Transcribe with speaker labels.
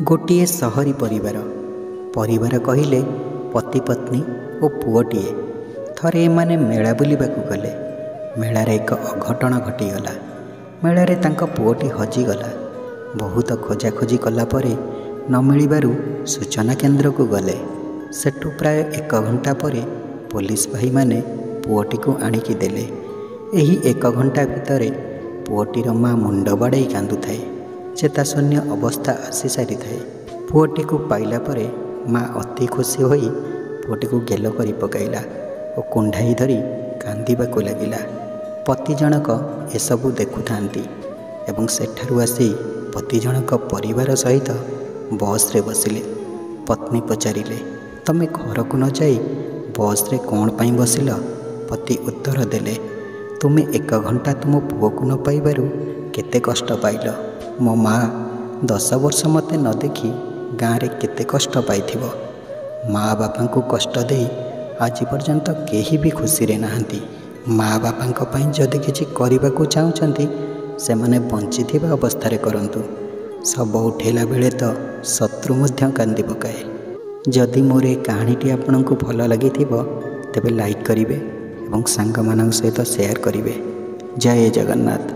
Speaker 1: गोटे सहरी परिवार कहले पति पत्नी और पुओटीए थरे एमाने मेला बुलिबाकू गले। मेलार एक अघटन घटीगला। मेलारे तांका पुओटी हजिगला। बहुत खोजाखोजी कलापरे न मिलिबारु सूचना केन्द्र को गले। सेठू प्राय 1 घंटा परे पुलिस भाई माने पुओटी को आनिकी देले। एही 1 घंटा भितरे पुओटीर माँ मुंड बाड़ाई कांदुथाए। चेताशून्य अवस्था आसी सारी थाए। पुओटी को पाइला परे माँ अति खुशी होई पुओटी को गेल करी पकाइला और कुंडाई धरी कांदिबाकू लागिला। पति जनक एसबू देखुथांती एवं सेठारु आसी पति जनक परिवार सहित बस रे बसिले। पत्नी पचारिले, तमे घर को न जाई बस रे कौन पाई बसिल? पति उत्तर देले, तुमे 1 घंटा तुम पुओ को न पाइबारु केते कष्ट पाइल। मो माँ 10 वर्ष मते न देखी गाँव रे केते कष्ट पाइथिबो। माँ बापा को कष्ट दे आज पर्यंत केही भी खुशी रे नाहंती। माँ बापा पई जदि किछि करिबाकू चाहुचंती सेमाने बंचिथिबा अवस्थारे करंतु। सब उठेला बेले तो शत्रु मध्य कांदी पकाए। जदि मोर ए कहानीटी आपनकू भल लागिथिबो तेबे लाइक करिवे एवं सांग मानक सहित शेयर करिवे। जय जगन्नाथ।